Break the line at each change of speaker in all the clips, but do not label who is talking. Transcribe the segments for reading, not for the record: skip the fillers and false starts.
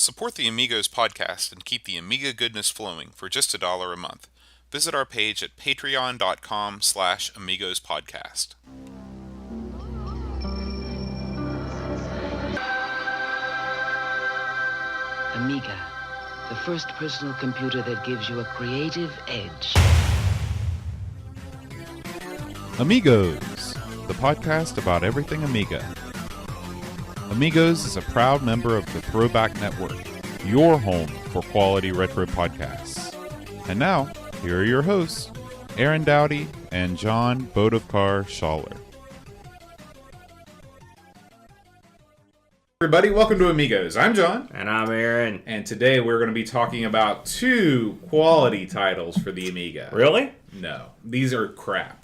Support the Amigos podcast and keep the Amiga goodness flowing for just $1 a month. Visit our page at patreon.com/AmigosPodcast.
Amiga, the first personal computer that gives you a creative edge.
Amigos, the podcast about everything Amiga. Amigos is a proud member of the Throwback Network, your home for quality retro podcasts. And now, here are your hosts, Aaron Dowdy and John Bodovkar Schaller.
Everybody, welcome to Amigos. I'm John.
And I'm Aaron.
And today we're going to be talking about two quality titles for the Amiga.
Really?
No, these are crap.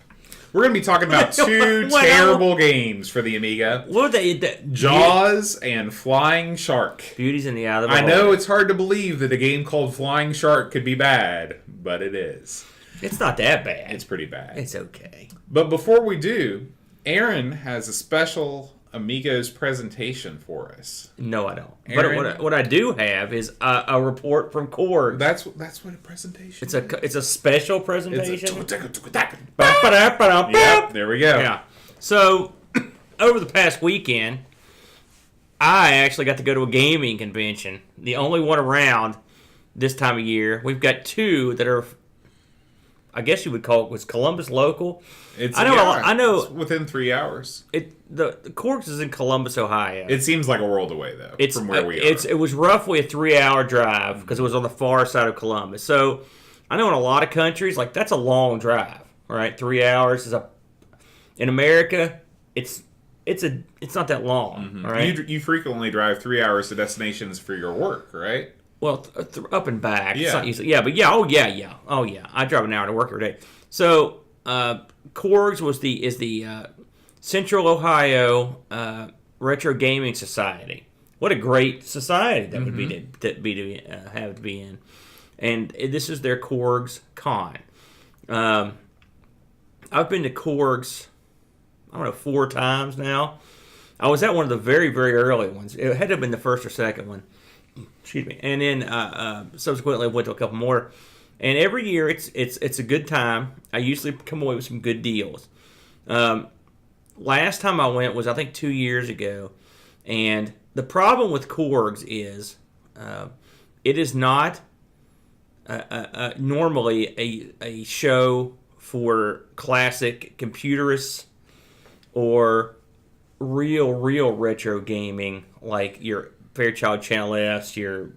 We're going to be talking about two terrible games for the Amiga.
What are they?
Jaws and Flying Shark.
Beauties in the Eye of the
I
Beholder.
know it's hard to believe that a game called Flying Shark could be bad, but it is.
It's not that bad.
It's pretty bad.
It's okay.
But before we do, Aaron has a special Amigos presentation for us.
No, I don't.
Aaron,
But what I do have is a report from Korg.
That's what a presentation is.
It's a special presentation.
Yep, there we go.
Yeah. So over the past weekend, I actually got to go to a gaming convention. The only one around this time of year. We've got two that are, I guess you would call it, was Columbus local. I know.
It's within 3 hours.
The Korg's is in Columbus, Ohio.
It seems like a world away though. From where we are.
It was roughly a 3-hour drive because it was on the far side of Columbus. So I know in a lot of countries, like that's a long drive, right? 3 hours is in America, it's not that long, right?
You frequently drive 3 hours to destinations for your work, right?
Well, up and back.
Yeah.
It's not usually, yeah, but yeah, oh yeah. I drive an hour to work every day. So Korg's is the Central Ohio Retro Gaming Society. What a great society that would be to have to be in. And this is their Korg's Con. I've been to Korg's, I don't know, 4 times now. I was at one of the very, very early ones. It had to have been the first or second one. Excuse me. And then subsequently I went to a couple more. And every year it's a good time. I usually come away with some good deals. Last time I went was I think 2 years ago. And the problem with Korg's is it is not normally a show for classic computerists or real retro gaming like your Fairchild Channel S, there's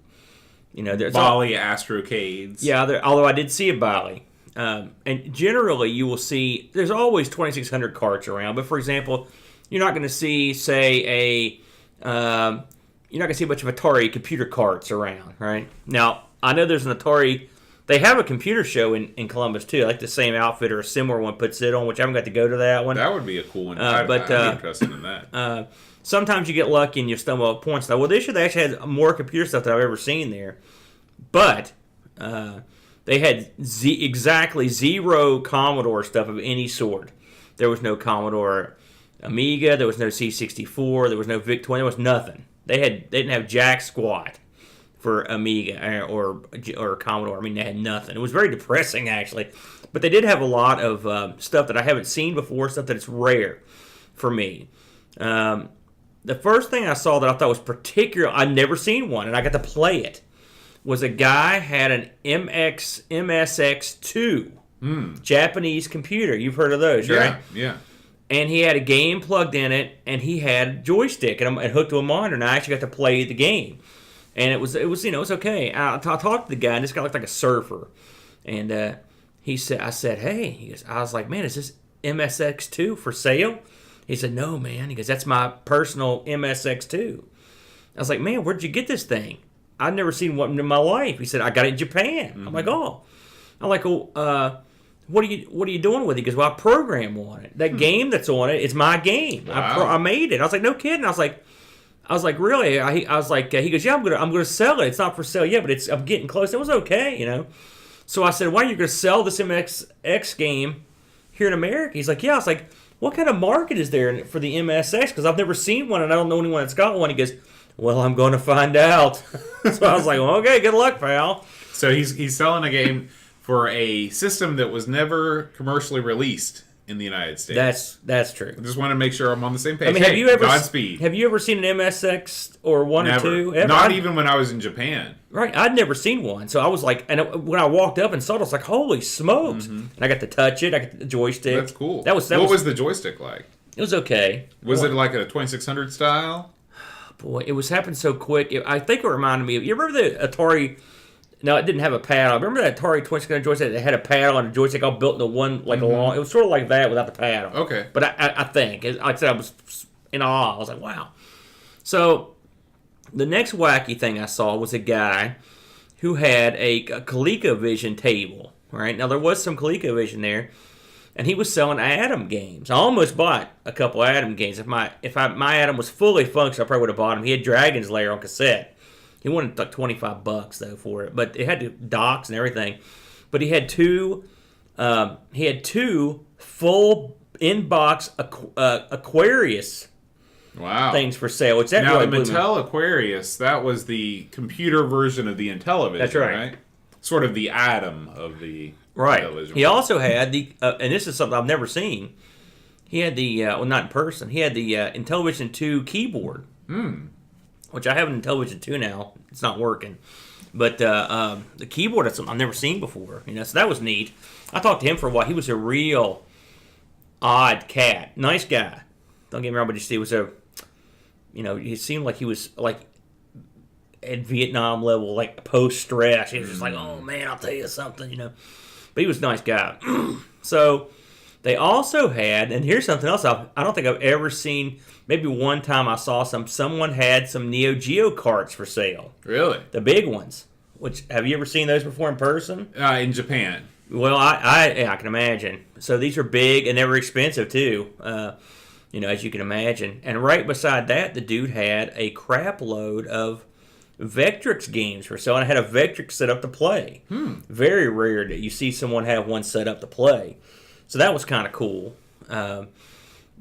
Bali Astrocades.
Yeah, although I did see a Bali. And generally you will see, there's always 2600 carts around, but for example, you're not going to see, say, you're not going to see a bunch of Atari computer carts around, right? Now, I know there's an Atari, they have a computer show in Columbus too, like the same outfit or a similar one puts it on, which I haven't got to go to that one.
That would be a cool one. I'd be interested in that.
Sometimes you get lucky and you stumble up points. Well, this year they actually had more computer stuff than I've ever seen there. But they had exactly 0 Commodore stuff of any sort. There was no Commodore Amiga. There was no C64. There was no VIC-20. There was nothing. They didn't have jack squat for Amiga or Commodore. I mean, they had nothing. It was very depressing, actually. But they did have a lot of stuff that I haven't seen before, stuff that is rare for me. The first thing I saw that I thought was particular, I'd never seen one, and I got to play it, was a guy had an MSX2 Japanese computer. You've heard of those, right?
Yeah.
And he had a game plugged in it, and he had a joystick and hooked to a monitor, and I actually got to play the game. And it was okay. I talked to the guy, and this guy looked like a surfer. And I said, hey, I was like, man, is this MSX2 for sale? He said, no, man. He goes, that's my personal MSX2. I was like, man, where'd you get this thing? I've never seen one in my life. He said, I got it in Japan. I'm like, oh. I'm like, what are you doing with it? He goes, well, I program on it. That game that's on it is my game.
Wow.
I made it. I was like, no kidding. I was like, really? I was like, he goes, yeah, I'm gonna sell it. It's not for sale yet, but I'm getting close. It was okay, So I said, why are you gonna sell this MSX game here in America? He's like, yeah. I was like, what kind of market is there for the MSX? Because I've never seen one and I don't know anyone that's got one. He goes, well, I'm going to find out. So I was like, well, okay, good luck, pal.
So he's selling a game for a system that was never commercially released in the United States.
That's true.
I just want to make sure I'm on the same page.
I mean,
Godspeed.
Have you ever seen an MSX or one
Never.
or two? Ever?
Not even when I was in Japan.
Right, I'd never seen one, so I was like, and when I walked up and saw it, I was like, "Holy smokes!" And I got to touch it. I got the joystick.
That's cool.
What was
the joystick like?
It was okay.
Was it like a 2600 style?
Boy, it was happening so quick. I think it reminded me of, you remember the Atari? No, it didn't have a paddle. Remember that Atari 2600 joystick that had a paddle and a joystick all built into one, like long. It was sort of like that without the paddle.
Okay.
But I think, like I said, I was in awe. I was like, wow. So the next wacky thing I saw was a guy who had a ColecoVision table. Right now, there was some ColecoVision there, and he was selling Atom games. I almost bought a couple Atom games. If my Atom was fully functional, I probably would have bought him. He had Dragon's Lair on cassette. He wanted like $25 though for it, but it had docks and everything. But he had two full in-box Aquarius things for sale. Which that
now
really
the Mattel Aquarius, that was the computer version of the Intellivision.
That's right.
Sort of the Atom of the television.
He also had the, and this is something I've never seen. He had the, well, not in person. He had the Intellivision 2 keyboard. Which I have an Intellivision 2 now. It's not working. But the keyboard is something I've never seen before. So that was neat. I talked to him for a while. He was a real odd cat. Nice guy. Don't get me wrong, but he was he seemed like he was like at Vietnam level, like post-stress. He was just like, oh man, I'll tell you something, But he was a nice guy. So they also had, and here's something else I don't think I've ever seen. Maybe one time I saw someone had some Neo Geo carts for sale.
Really?
The big ones. Which, have you ever seen those before in person?
In Japan.
Well, I can imagine. So these are big and they were expensive too, as you can imagine. And right beside that, the dude had a crap load of Vectrex games for sale. And I had a Vectrex set up to play. Very rare that you see someone have one set up to play. So that was kind of cool.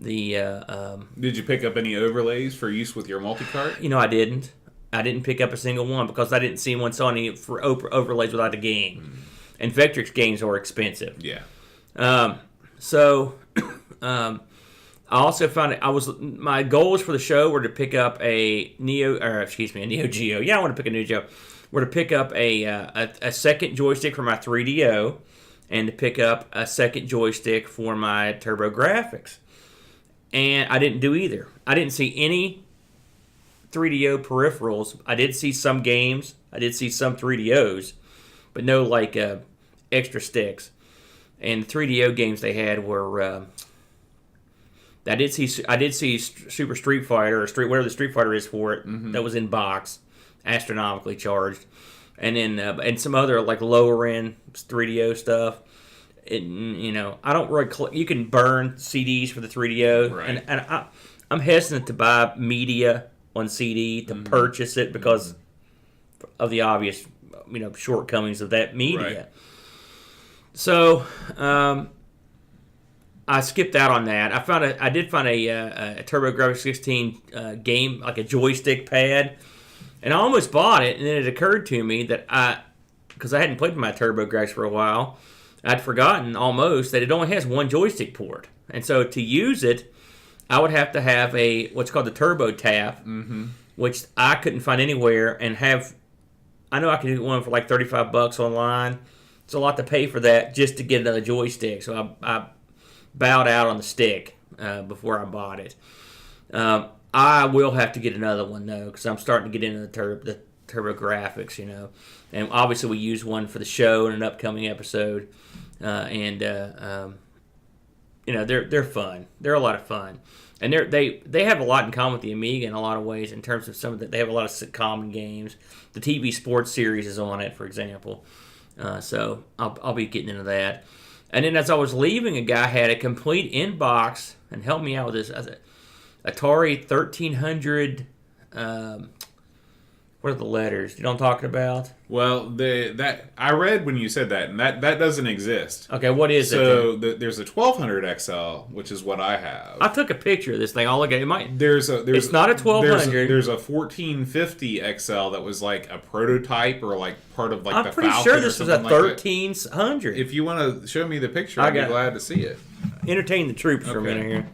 Did you pick up any overlays for use with your multi-cart?
I didn't. I didn't pick up a single one because I didn't see one selling any for overlays without the game. And Vectrex games are expensive.
Yeah.
I also found my goals for the show were to pick up a Neo Geo. Yeah, I want to pick a Neo Geo. Were to pick up a second joystick for my 3DO, and to pick up a second joystick for my TurboGrafx. And I didn't do either. I didn't see any 3DO peripherals. I did see some games. I did see some 3DOs, but no extra sticks. And the 3DO games they had were. I did see Super Street Fighter or whatever the Street Fighter is for it. That was in box, astronomically charged, and then and some other like lower end 3DO stuff. I don't really. You can burn CDs for the 3DO,
right.
and I'm hesitant to buy media on CD to purchase it because of the obvious, shortcomings of that media. Right. So I skipped out on that. I did find a TurboGrafx 16 game, like a joystick pad, and I almost bought it. And then it occurred to me that because I hadn't played with my TurboGrafx for a while. I'd forgotten almost that it only has one joystick port. And so to use it, I would have to have what's called the Turbo Tap, which I couldn't find anywhere, and I know I could get one for like $35 online. It's a lot to pay for that just to get another joystick. So I bowed out on the stick before I bought it. I will have to get another one, though, because I'm starting to get into the TurboGrafx, And obviously we use one for the show in an upcoming episode. They're fun. They're a lot of fun. And they have a lot in common with the Amiga in a lot of ways in terms of they have a lot of common games. The TV sports series is on it, for example. So I'll be getting into that. And then as I was leaving, a guy had a complete inbox and helped me out with this Atari 1300 What are the letters? You know what I'm talking about?
Well, that I read when you said that, and that doesn't exist.
Okay, what is it?
So there's a 1200 XL, which is what I have.
I took a picture of this thing. I'll look at it.
It's
not a 1200.
There's a 1450 XL that was like a prototype or like part of like
I'm
the
pretty
Falcon
sure
or
this was a
something like that.
1300.
If you want to show me the picture, I'd be glad to see it.
Entertain the troops for a minute here.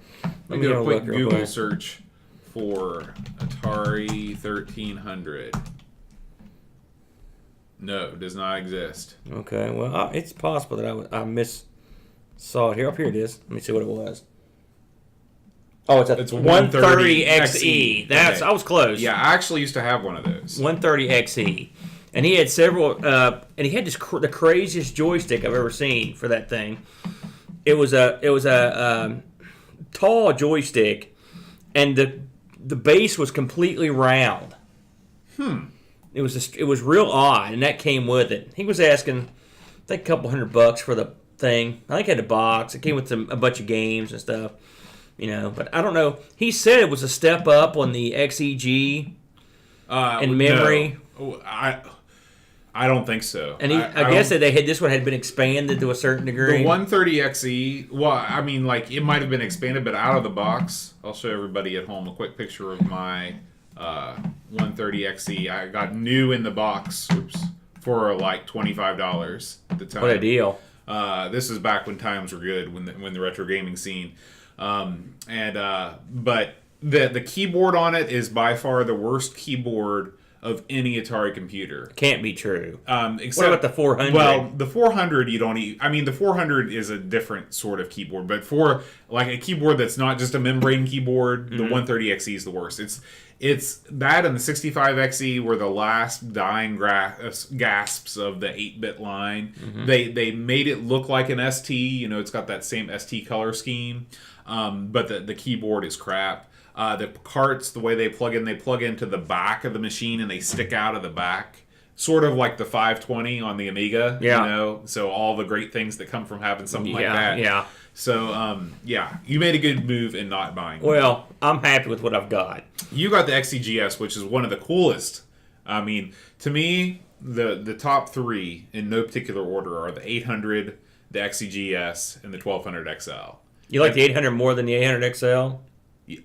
Let me do a quick Google search for Atari 1300. No, it does not exist.
Okay, well, it's possible that I saw it here. Up here it is. Let me see what it was. Oh, it's 130 XE. That's
okay.
I was close.
Yeah, I actually used to have one of those.
130 XE, and he had several. And he had the craziest joystick I've ever seen for that thing. It was a tall joystick, and the base was completely round. It was real odd, and that came with it. He was asking, I think, a couple $100 for the thing. I think it had a box. It came with a bunch of games and stuff, But I don't know. He said it was a step up on the XEG in memory.
No. I don't think so.
And I guess that this one had been expanded to a certain degree.
The 130 XE, well, I mean, like it might have been expanded, but out of the box. I'll show everybody at home a quick picture of my 130 XE. I got new in the box for like $25 at the time.
What a deal.
This is back when times were good, when the retro gaming scene. But the keyboard on it is by far the worst keyboard of any Atari computer.
Can't be true.
Except,
what about the 400?
Well, the 400 you don't I mean, the 400 is a different sort of keyboard, but for like a keyboard that's not just a membrane keyboard, the 130 XE is the worst. It's that and the 65XE were the last dying gasps of the 8-bit line. They made it look like an ST. It's got that same ST color scheme, but the keyboard is crap. The carts, the way they plug into the back of the machine and they stick out of the back. Sort of like the 520 on the Amiga, So all the great things that come from having something like that.
Yeah.
So, you made a good move in not buying one.
Well, I'm happy with what I've got.
You got the XEGS, which is one of the coolest. I mean, to me, the top three, in no particular order, are the 800, the XEGS, and the 1200 XL.
You like the 800 more than the 800 XL?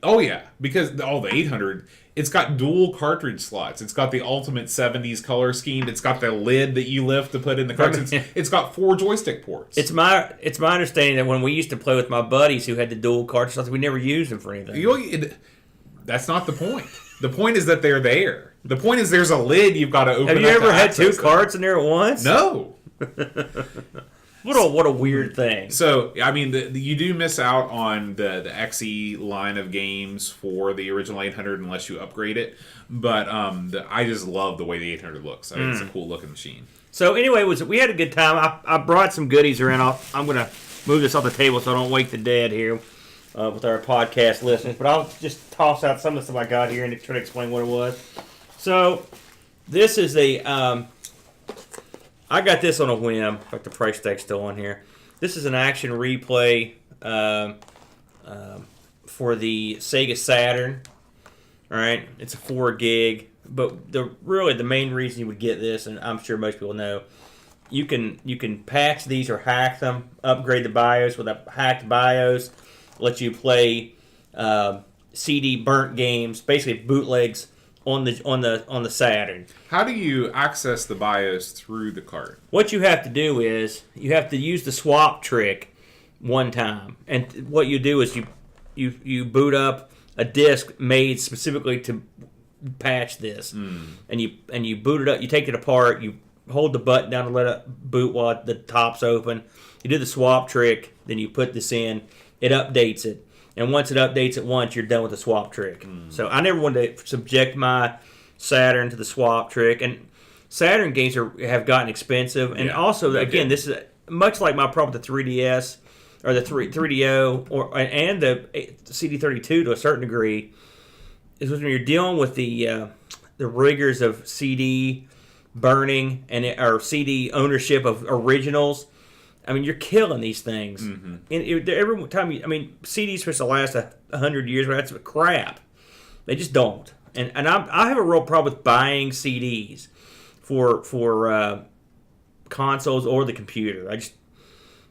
Oh, yeah, because the 800, it's got dual cartridge slots. It's got the ultimate 70s color scheme. It's got the lid that you lift to put in the cartridge. It's got 4 joystick ports.
It's my understanding that when we used to play with my buddies who had the dual cartridge slots, we never used them for anything.
That's not the point. The point is that they're there. The point is there's a lid you've got to open up.
Have you ever had 2 carts in there at once?
No.
What a weird thing.
So, I mean, you do miss out on the XE line of games for the original 800 unless you upgrade it. But I just love the way the 800 looks. I think it's a cool looking machine.
So, anyway, we had a good time. I brought some goodies around. I'm going to move this off the table so I don't wake the dead here with our podcast listeners. But I'll just toss out some of the stuff I got here and try to explain what it was. So, this is I got this on a whim. In fact, the price tag's still on here. This is an action replay for the Sega Saturn. All right, it's a 4 gig. But the main reason you would get this, and I'm sure most people know, you can patch these or hack them, upgrade the BIOS with a hacked BIOS, let you play CD burnt games, basically bootlegs on the Saturn.
How do you access the BIOS through the cart?
What you have to do is you have to use the swap trick one time, and what you do is you boot up a disk made specifically to patch this, and you boot it up. You take it apart. You hold the button down to let it boot while the top's open. You do the swap trick, then you put this in. It updates it. And once it updates it once, you're done with the swap trick. So I never wanted to subject my Saturn to the swap trick. And Saturn games have gotten expensive. And also, again, this is much like my problem with the 3DS or the 3DO and the CD32 to a certain degree, is when you're dealing with the rigors of CD burning or CD ownership of originals. I mean, you're killing these things. And every time CDs supposed to last 100 years, but that's crap. They just don't. And I have a real problem with buying CDs for consoles or the computer.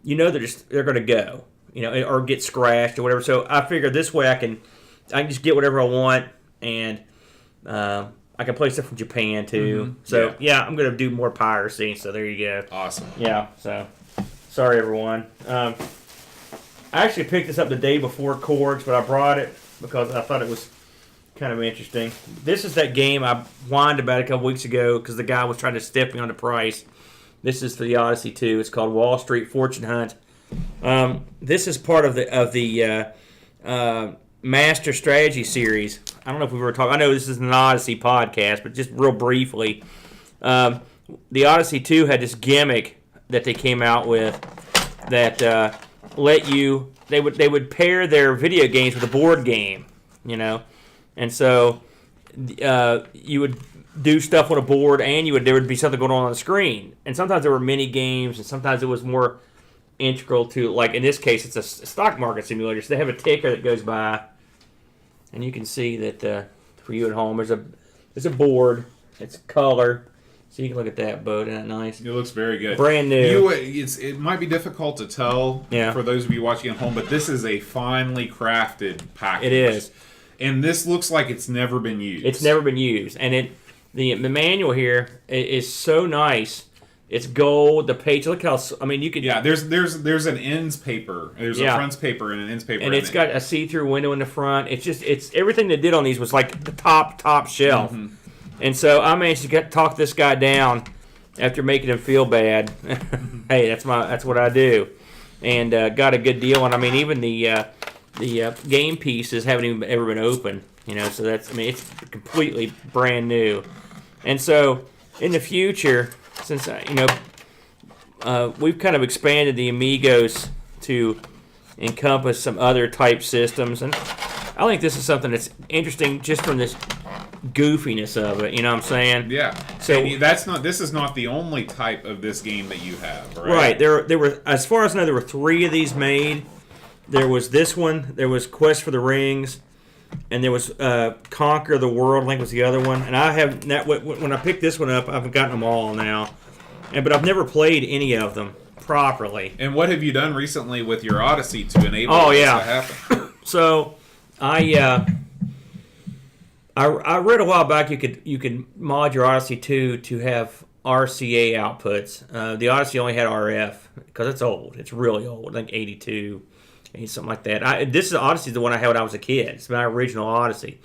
They're going to go, or get scratched or whatever. So I figure this way I can just get whatever I want, and I can play stuff from Japan too.
Mm-hmm.
So yeah, I'm going to do more piracy. So there you go.
Awesome.
Yeah. So sorry everyone. I actually picked this up the day before Corgs, but I brought it because I thought it was kind of interesting. This is that game I whined about a couple weeks ago because the guy was trying to step me on the price. This is for the Odyssey 2. It's called Wall Street Fortune Hunt. This is part of the Master Strategy series. I don't know if we've ever talked. I know this is an Odyssey podcast, but just real briefly, the Odyssey 2 had this gimmick that they came out with that they would pair their video games with a board game, and so you would do stuff on a board, and there would be something going on the screen. And sometimes there were mini games, and sometimes it was more integral to, like in this case, it's a stock market simulator. So they have a ticker that goes by, and you can see that for you at home, there's a board. It's color, so you can look at that boat. Isn't that nice?
It looks very good.
Brand new.
It might be difficult to tell for those of you watching at home, but this is a finely crafted package.
It is.
And this looks like it's never been used.
It's never been used, and the manual here is so nice. It's gold. The page. Look how. You could.
Yeah. There's an ends paper. There's a fronts paper and an ends paper.
And it's got a see-through window in the front. It's everything they did on these was like the top shelf. Mm-hmm. And so I managed to talk this guy down after making him feel bad. Hey, that's what I do, and got a good deal. And even the game pieces haven't even ever been opened. So it's completely brand new. And so in the future, since we've kind of expanded the Amigos to encompass some other type systems, and I think this is something that's interesting just from this goofiness of it. You know what I'm saying?
Yeah.
So
this is not the only type of this game that you have, right?
Right. There were, as far as I know, there were 3 of these made. There was this one. There was Quest for the Rings, and there was Conquer the World. I think was the other one. And I have when I picked this one up, I've gotten them all now, but I've never played any of them properly.
And what have you done recently with your Odyssey to enable this to happen?
So I read a while back you could mod your Odyssey 2 to have RCA outputs. The Odyssey only had RF because it's old. It's really old. I think 82. Something like that. This is Odyssey, the one I had when I was a kid. It's my original Odyssey.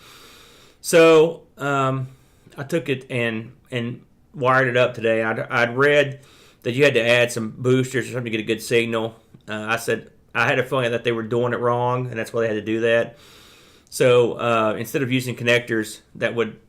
So I took it and wired it up today. I'd read that you had to add some boosters or something to get a good signal. I said I had a feeling that they were doing it wrong, and that's why they had to do that. So instead of using connectors that would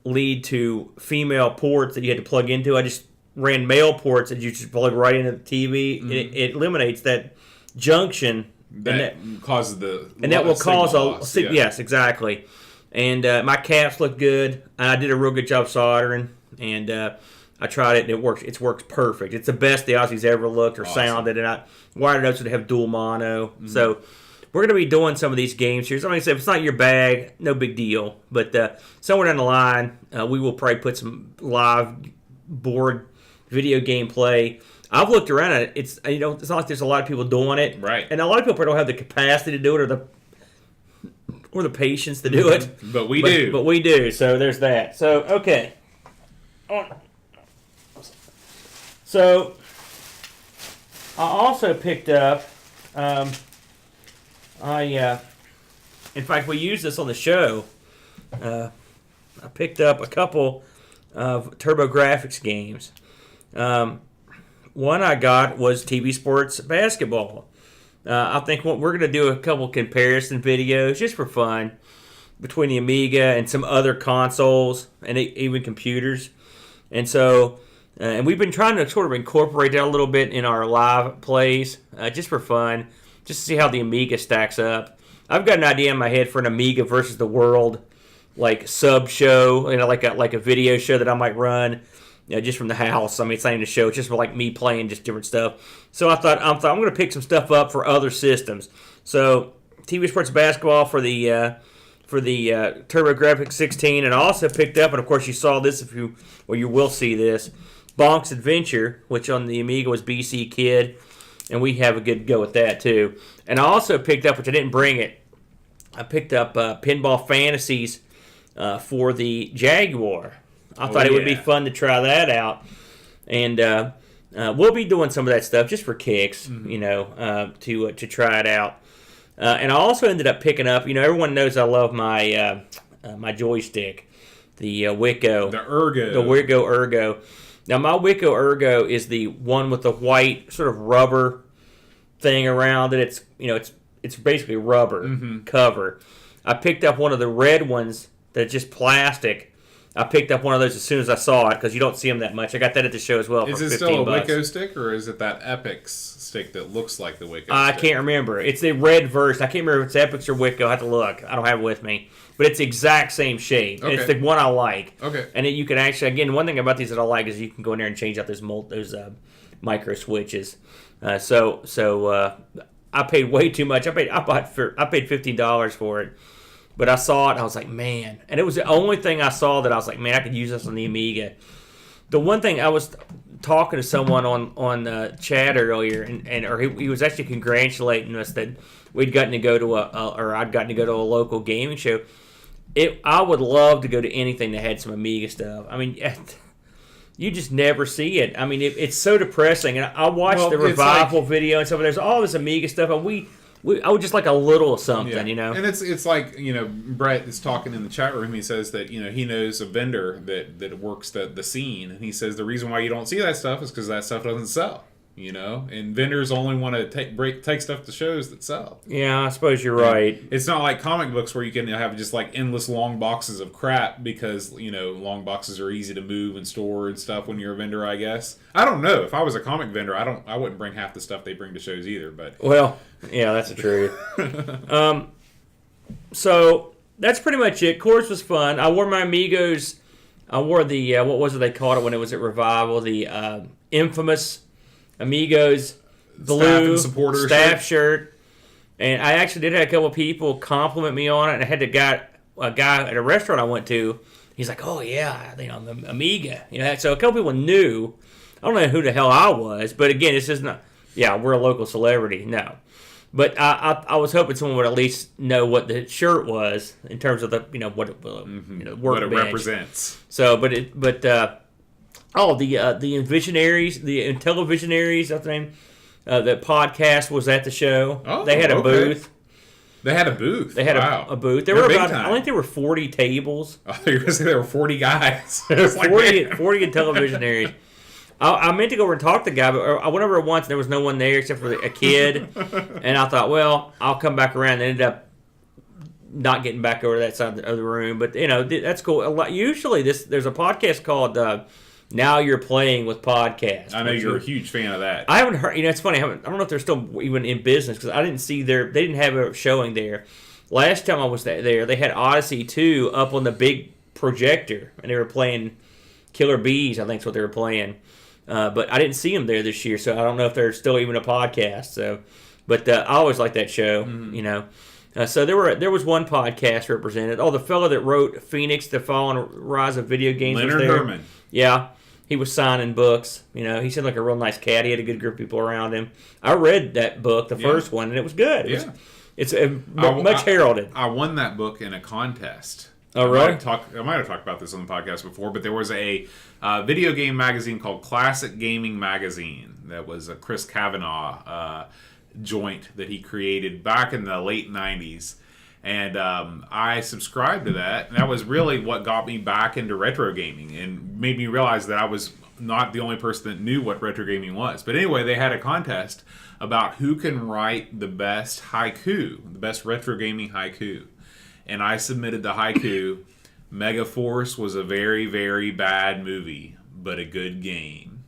lead to female ports that you had to plug into, I just ran male ports that you just plug right into the TV. Mm-hmm. It eliminates that junction.
That causes the
and that will cause
loss,
a yes, exactly. And my caps look good. I did a real good job soldering, and I tried it. And it works. It works perfect. It's the best the Aussies ever looked or sounded. And I wired it up so they have dual mono. Mm-hmm. So we're going to be doing some of these games here. So like I said, if it's not your bag, no big deal. But somewhere down the line, we will probably put some live board video game play. I've looked around at it. It's not like there's a lot of people doing it,
right?
And a lot of people don't have the capacity to do it or the patience to do it.
But we do.
But we do. So there's that. So okay. So I also picked up. In fact, we used this on the show. I picked up a couple of TurboGrafx games. One I got was TV Sports Basketball. I think we're going to do a couple comparison videos just for fun between the Amiga and some other consoles and even computers. And so, and we've been trying to sort of incorporate that a little bit in our live plays just for fun, just to see how the Amiga stacks up. I've got an idea in my head for an Amiga versus the World sub show, like a video show that I might run. Just from the house. It's not even a show. It's just for me playing just different stuff. So I thought I'm going to pick some stuff up for other systems. So TV Sports Basketball for the for the TurboGrafx 16, and I also picked up, and of course you saw this you will see this, Bonk's Adventure, which on the Amiga was BC Kid, and we have a good go with that too. And I also picked up, which I didn't bring it, I picked up Pinball Fantasies for the Jaguar. I thought it would be fun to try that out, and we'll be doing some of that stuff just for kicks, to try it out. And I also ended up picking up, everyone knows I love my my joystick, the Wicco.
The Ergo.
The Wicco Ergo. Now, my Wicco Ergo is the one with the white sort of rubber thing around it. It's basically rubber cover. I picked up one of the red ones that's just plastic. I picked up one of those as soon as I saw it because you don't see them that much. I got that at the show as well.
Is it still a Wicco stick, or is it that Epix stick that looks like the Wicco stick?
I can't remember. It's the red version. I can't remember if it's Epix or Wicco. I have to look. I don't have it with me. But it's the exact same shape. Okay. It's the one I like. Okay. And you can actually, again, one thing about these that I like is you can go in there and change out those micro switches. So I paid way too much. I paid $15 for it. But I saw it and I was like, man. And it was the only thing I saw that I was like, man, I could use this on the Amiga. The one thing I was talking to someone on chat earlier, or he was actually congratulating us that we'd gotten to go to I'd gotten to go to a local gaming show. I would love to go to anything that had some Amiga stuff. I mean, you just never see it. I mean, it's so depressing. And I watched the revival video and stuff. There's all this Amiga stuff, and I would just like a little something,
And it's like, Brett is talking in the chat room. He says that, he knows a vendor that works the scene. And he says the reason why you don't see that stuff is because that stuff doesn't sell, And vendors only want to take stuff to shows that sell.
Yeah, I suppose you're right.
It's not like comic books where you can have just like endless long boxes of crap because, long boxes are easy to move and store and stuff when you're a vendor, I guess. I don't know. If I was a comic vendor, I wouldn't bring half the stuff they bring to shows either, but...
Well... Yeah, that's the truth. So that's pretty much it. Course was fun. I wore my Amigos. I wore the what was it they called it when it was at Revival? The infamous Amigos blue staff shirt. And I actually did have a couple of people compliment me on it. And I had a guy at a restaurant I went to. He's like, "Oh yeah, I'm the Amiga." So a couple people knew. I don't know who the hell I was, but again, this is not. Yeah, we're a local celebrity. No. But I was hoping someone would at least know what the shirt was in terms of the what it
represents.
So, the Envisionaries, the Intellivisionaries, that's the name. The podcast was at the show.
Oh,
they had a booth.
They had a booth.
They had a booth. There were about I think there were 40 tables.
Oh, you were gonna say there were 40 guys.
40 Intellivisionaries. I meant to go over and talk to the guy, but I went over once and there was no one there except for a kid. And I thought, well, I'll come back around. And ended up not getting back over that side of the room. But, that's cool. Usually there's a podcast called Now You're Playing with Podcasts.
I know you're a huge fan of that.
I haven't heard, it's funny. I don't know if they're still even in business because I didn't see they didn't have a showing there. Last time I was there, they had Odyssey 2 up on the big projector. And they were playing Killer Bees, I think is what they were playing. But I didn't see them there this year, so I don't know if they're still even a podcast. So, but I always like that show, So there was one podcast represented. Oh, the fellow that wrote Phoenix: The Fall and Rise of Video Games
Leonard
was there.
Herman.
Yeah, he was signing books. He seemed like a real nice cat. He had a good group of people around him. I read that book, the first one, and it was good. It's much heralded.
I won that book in a contest.
Oh, really?
I might have talked about this on the podcast before, but there was a video game magazine called Classic Gaming Magazine that was a Chris Kavanaugh joint that he created back in the late 90s. And I subscribed to that, and that was really what got me back into retro gaming and made me realize that I was not the only person that knew what retro gaming was. But anyway, they had a contest about who can write the best haiku, the best retro gaming haiku. And I submitted the haiku. Megaforce was a very, very bad movie, but a good game.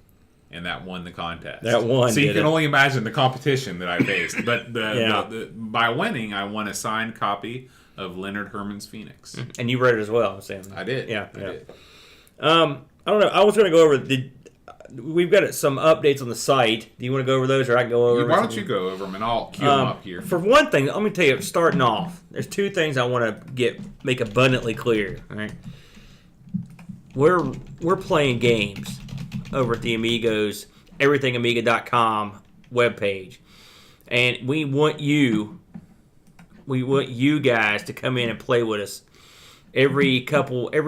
And that won the contest. So you can only imagine the competition that I faced. But by winning, I won a signed copy of Leonard Herman's Phoenix.
And you read it as well, Sam.
I did.
Yeah. I did. I don't know. I was going to go over we've got some updates on the site. Do you want to go over those, or I can go over?
Why don't you go over them and I'll cue them up here.
For one thing, let me tell you, starting off, there's two things I want to make abundantly clear. All right, we're playing games over at the Amigos, everythingamiga.com webpage, and we want you guys to come in and play with us. Every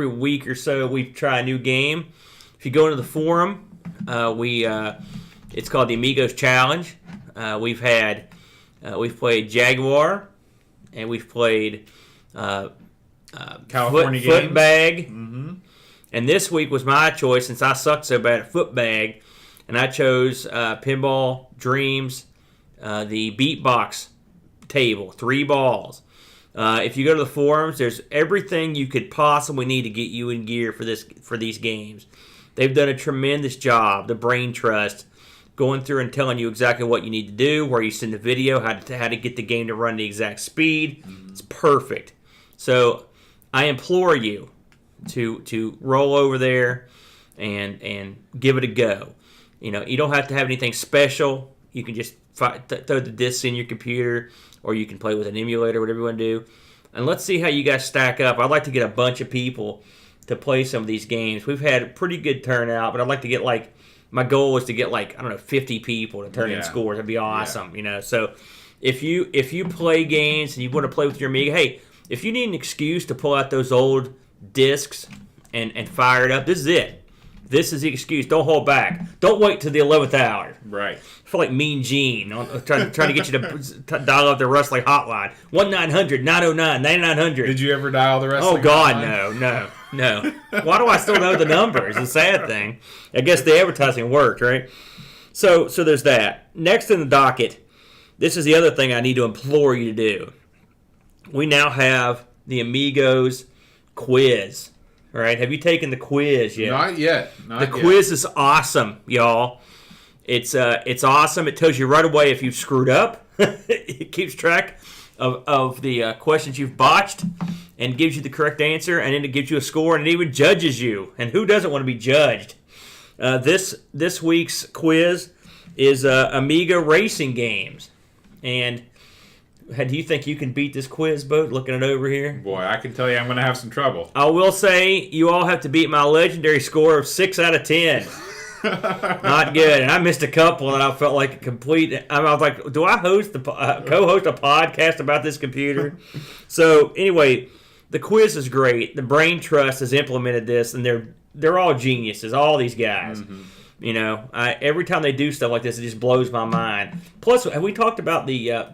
week or so, we try a new game. If you go into the forum, it's called the Amigos Challenge. We've played Jaguar, and we've played
California games.
Footbag.
Mm-hmm.
And this week was my choice since I sucked so bad at Footbag, and I chose Pinball Dreams, the beatbox table, 3 balls. If you go to the forums, there's everything you could possibly need to get you in gear for these games. They've done a tremendous job. The Brain Trust going through and telling you exactly what you need to do, where you send the video, how to get the game to run the exact speed. Mm-hmm. It's perfect. So I implore you to roll over there and give it a go. You know, you don't have to have anything special. You can just throw the discs in your computer, or you can play with an emulator, whatever you want to do. And let's see how you guys stack up. I'd like to get a bunch of people to play some of these games. We've had a pretty good turnout, but I'd like to get my goal is to get 50 people to turn in scores. That'd be awesome, you know. So if you play games and you want to play with your Amiga, hey, if you need an excuse to pull out those old discs and fire it up, this is it. This is the excuse. Don't hold back. Don't wait till the 11th hour.
Right.
I feel like Mean Gene trying to get you to dial up the wrestling hotline. 1-900-909-9900.
Did you ever dial the wrestling
hotline? Oh, God,
hotline?
no. Why do I still know the numbers? It's a sad thing. I guess the advertising worked, right? So there's that. Next in the docket, this is the other thing I need to implore you to do. We now have the Amigos quiz. All right, have you taken the quiz yet?
Not yet.
The quiz is awesome, y'all. It's awesome. It tells you right away if you've screwed up. It keeps track of the questions you've botched and gives you the correct answer, and then it gives you a score, and it even judges you. And who doesn't want to be judged? This week's quiz is Amiga racing games. And do you think you can beat this quiz, Boat, looking it over here?
Boy, I can tell you I'm going to have some trouble.
I will say you all have to beat my legendary score of 6 out of 10. Not good. And I missed a couple, and I felt like a complete... I was like, do I co-host a podcast about this computer? So, anyway, the quiz is great. The Brain Trust has implemented this, and they're all geniuses, all these guys. Mm-hmm. You know, every time they do stuff like this, it just blows my mind. Plus, have we talked about the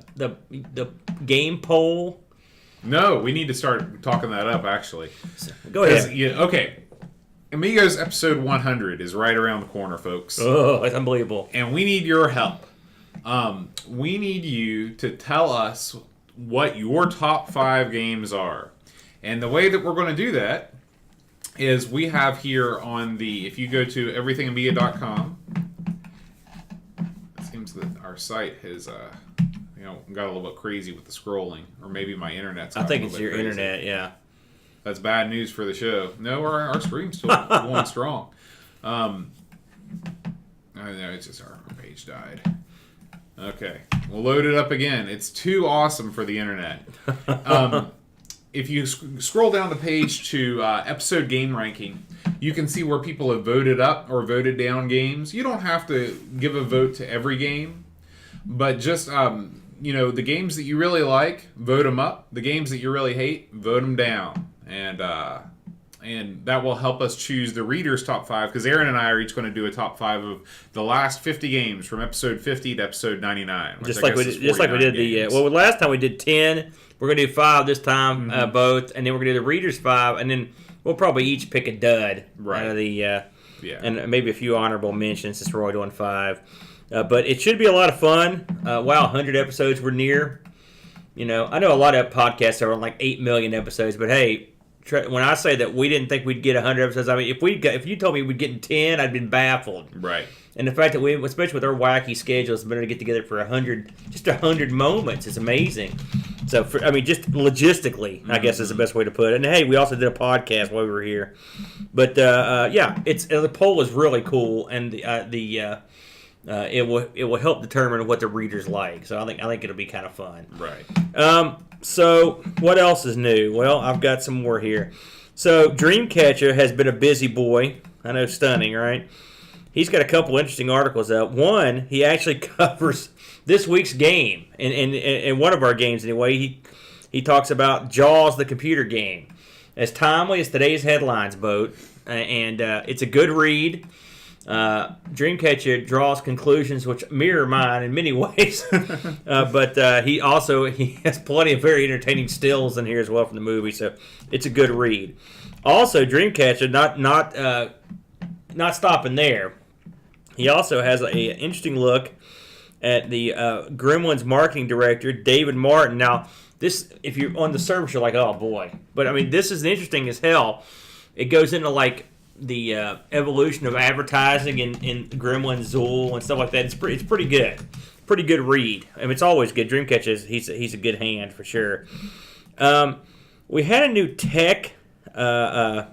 game poll?
No, we need to start talking that up, actually.
Go ahead.
Okay. Amigos episode 100 is right around the corner, folks.
Oh, it's unbelievable.
And we need your help. We need you to tell us what your top 5 games are. And the way that we're going to do that is we have here on if you go to everythingamiga.com, it seems that our site has got a little bit crazy with the scrolling, or maybe my internet's
I think it's your internet, yeah.
That's bad news for the show. No, our stream's still going strong. I know it's just our page died. Okay, we'll load it up again. It's too awesome for the internet. If you scroll down the page to episode game ranking, you can see where people have voted up or voted down games. You don't have to give a vote to every game, but just the games that you really like, vote them up. The games that you really hate, vote them down, and that will help us choose the reader's top 5. Because Aaron and I are each going to do a top 5 of the last 50 games from episode 50 to episode 99.
Just like we did last time we did 10. We're going to do 5 this time, both, and then we're going to do the reader's 5, and then we'll probably each pick a dud out of the, and maybe a few honorable mentions since we're only doing 5. But it should be a lot of fun. 100 episodes we're near. You know, I know a lot of podcasts are on 8 million episodes, but hey, when I say that we didn't think we'd get 100 episodes, I mean, if you told me we'd get 10, I'd been baffled. Right. And the fact that we, especially with our wacky schedules, been able to get together for 100 moments is amazing. So, just logistically, I guess is the best way to put it. And hey, we also did a podcast while we were here. But the poll is really cool, and it will help determine what the readers like. So I think it'll be kind of fun.
Right.
So what else is new? Well, I've got some more here. So Dreamcatcher has been a busy boy. I know, stunning, right? He's got a couple interesting articles out. One, he actually covers this week's game. In one of our games, anyway, he talks about Jaws, the computer game. As timely as today's headlines, Boat. And it's a good read. Dreamcatcher draws conclusions which mirror mine in many ways. But he has plenty of very entertaining stills in here as well from the movie. So it's a good read. Also, Dreamcatcher, not stopping there. He also has an interesting look at the Gremlins marketing director, David Martin. Now, this, if you're on the surface, you're like, oh boy. But this is interesting as hell. It goes into like the evolution of advertising in Gremlins, Zool, and stuff like that. It's pretty good. Pretty good read. It's always good. Dreamcatcher, he's a good hand for sure. We had a new tech. Well,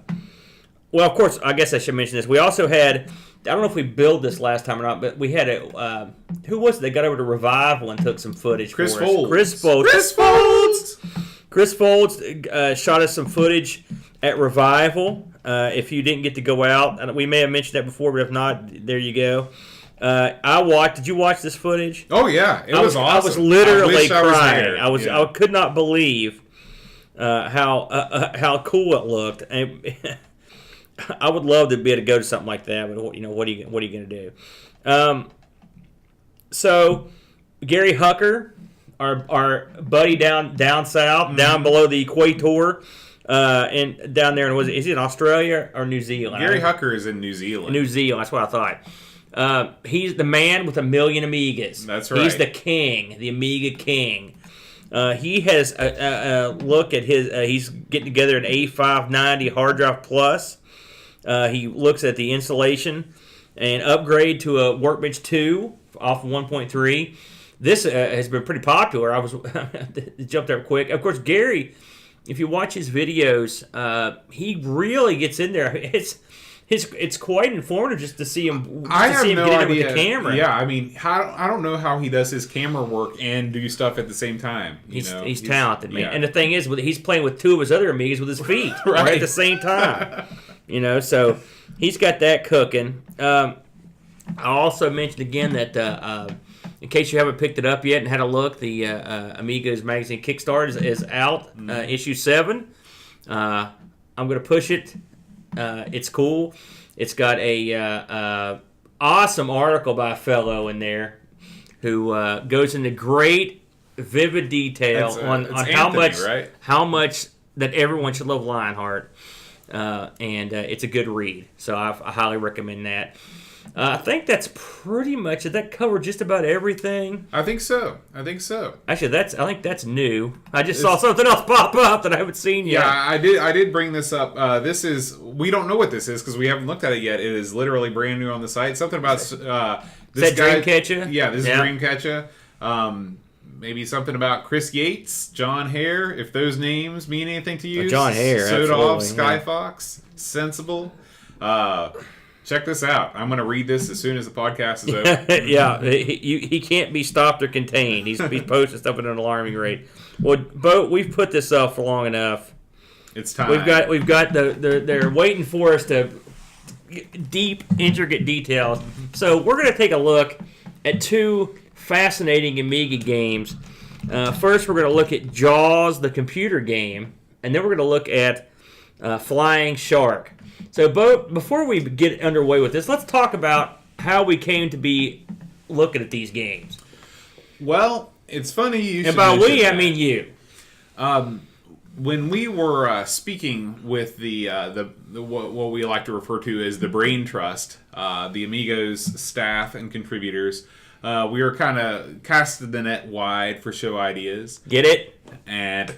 of course, I guess I should mention this. We also had, I don't know if we billed this last time or not, but we had a, who was it that got over to Revival and took some footage
Chris
for us?
Folds.
Chris Folds shot us some footage at Revival. If you didn't get to go out, we may have mentioned that before, but if not, there you go. Did you watch this footage?
Oh yeah, it was awesome.
I was literally
I wish
crying.
I was there.
I could not believe how cool it looked. And I would love to be able to go to something like that, but what are you going to do? So Gary Hucker, our buddy down south, down below the equator, and down there, is he in Australia or New Zealand?
Gary Hucker is in New Zealand.
New Zealand, that's what I thought. He's the man with 1 million Amigas.
That's right.
He's the king, the Amiga king. He has a look at his. He's getting together an A590 hard drive plus. He looks at the installation and upgrade to a Workbench 2 off of 1.3. This has been pretty popular. I was jumped up quick. Of course, Gary, if you watch his videos, he really gets in there. It's quite informative just to see him.
I have no idea.
With the camera.
Yeah, I don't know how he does his camera work and do stuff at the same time.
He's talented, man.
Yeah.
And the thing is, he's playing with two of his other Amigas with his feet right at the same time. So he's got that cooking. I also mentioned again that in case you haven't picked it up yet and had a look, the Amigos magazine Kickstarter is out, issue 7. I'm going to push it. It's cool. It's got a awesome article by a fellow in there who goes into great, vivid detail on
Anthony,
how much that everyone should love Lionheart. And it's a good read, so I highly recommend that. I think that's pretty much it. That covered just about everything.
I think so.
Actually, I think that's new. I just saw something else pop up that I haven't seen yet.
Yeah, I did bring this up. We don't know what this is because we haven't looked at it yet. It is literally brand new on the site. Something about this guy.
Dreamcatcher?
Yeah, this is Dreamcatcher. Maybe something about Chris Yates, John Hare, if those names mean anything to you.
John Hare,
Sodov,
absolutely.
Skyfox, Sensible. Check this out. I'm going to read this as soon as the podcast is over.
Yeah, he can't be stopped or contained. He's posting stuff at an alarming rate. Well, Bo, we've put this up for long enough.
It's time.
We've got they're waiting for us to deep, intricate details. So we're going to take a look at 2 fascinating Amiga games. First, we're going to look at Jaws, the computer game, and then we're going to look at Flying Shark. So, Bo, before we get underway with this, let's talk about how we came to be looking at these games.
Well, it's funny you should
And by
mention
we,
that.
I mean you.
When we were speaking with the what we like to refer to as the Brain Trust, the Amigos staff and contributors, we were kind of casted the net wide for show ideas.
Get it?
And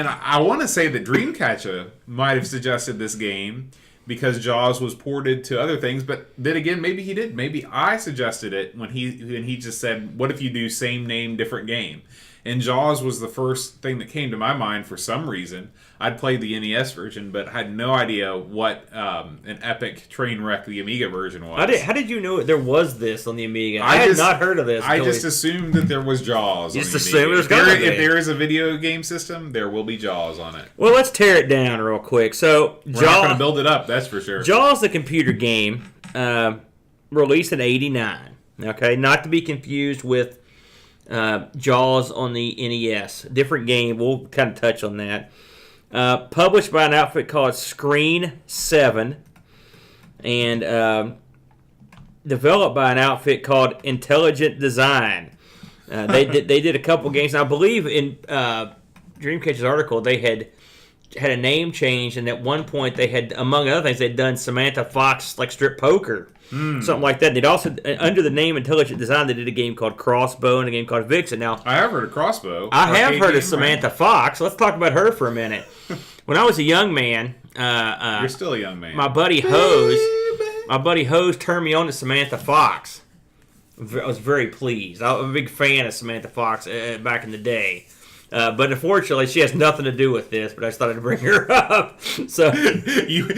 I want to say that Dreamcatcher might have suggested this game because Jaws was ported to other things. But then again, maybe he did. Maybe I suggested it when he just said, "What if you do same name, different game?" And Jaws was the first thing that came to my mind for some reason. I'd played the NES version, but had no idea what an epic train wreck the Amiga version was.
How did you know there was this on the Amiga? I had not heard of this.
I just assumed that there was Jaws.
Just
on the
assumed
Amiga.
there's
If there is a video game system, there will be Jaws on it.
Well, let's tear it down real quick. So,
We're not going to build it up, that's for sure.
Jaws, the computer game, released in '89. Okay, not to be confused with Jaws on the NES. Different game. We'll kind of touch on that. Published by an outfit called Screen 7, and developed by an outfit called Intelligent Design. They did a couple games. And I believe in Dreamcatcher's article they had a name change, and at one point they had, among other things, they'd done Samantha Fox like strip poker. Something like that. They'd also, under the name Intelligent Design, they did a game called Crossbow and a game called Vixen. Now,
I have heard of Crossbow.
I have heard of Samantha Fox. Let's talk about her for a minute. When I was a young man,
you're still a young man.
My buddy Hose turned me on to Samantha Fox. I was very pleased. I was a big fan of Samantha Fox back in the day. But unfortunately, she has nothing to do with this. But I just thought I'd bring her up. So
you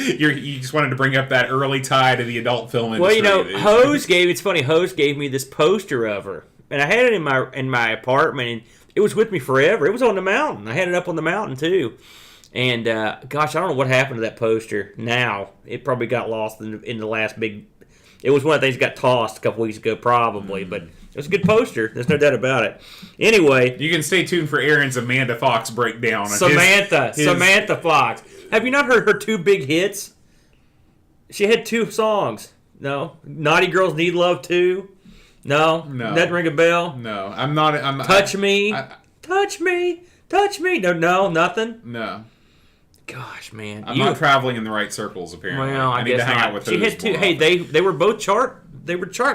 just wanted to bring up that early tie to the adult film industry.
Well, Hose gave me this poster of her, and I had it in my apartment, and it was with me forever. It was on the mountain. I had it up on the mountain too. And gosh, I don't know what happened to that poster. Now it probably got lost in the last big. It was one of the things that got tossed a couple weeks ago, probably, but. It was a good poster. There's no doubt about it. Anyway.
You can stay tuned for Aaron's Amanda Fox breakdown.
Samantha Fox. Have you not heard her two big hits? She had two songs. No? Naughty Girls Need Love 2? No? Doesn't ring a bell?
No. I'm not.
Touch Me? Touch Me? Touch Me? No, nothing?
No.
Gosh, man.
I'm not traveling in the right circles, apparently.
Well, I
need
guess
to hang
not.
out with
She
those
had two.
more
Hey,
often.
they were both chart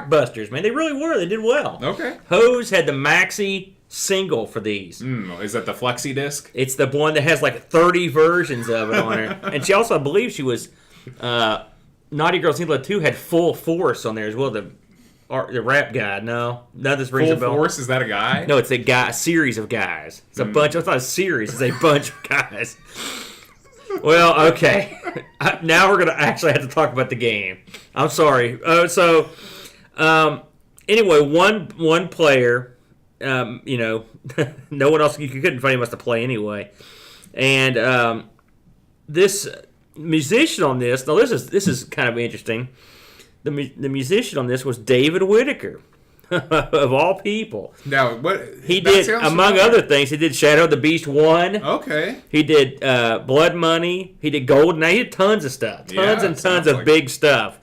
busters, man. They really were. They did well.
Okay.
Hose had the maxi single for these.
Is that the flexi disc?
It's the one that has like 30 versions of it on her. And she also, I believe she was, Naughty Girls Need Love 2 had Full Force on there as well. The rap guy. No, this rings a bell.
Full Force, is that a guy?
No, it's a series of guys. It's a bunch. It's not a series. It's a bunch of guys. Well, okay. Now we're gonna actually have to talk about the game. I'm sorry. Anyway, one player. No one else. You couldn't find anyone else to play anyway. And this musician on this. Now this is kind of interesting. The musician on this was David Whittaker. Of all people.
Now, what
he did, among other things, he did Shadow of the Beast 1.
Okay.
He did Blood Money. He did Goldeneye. He did tons of stuff. Tons of big stuff.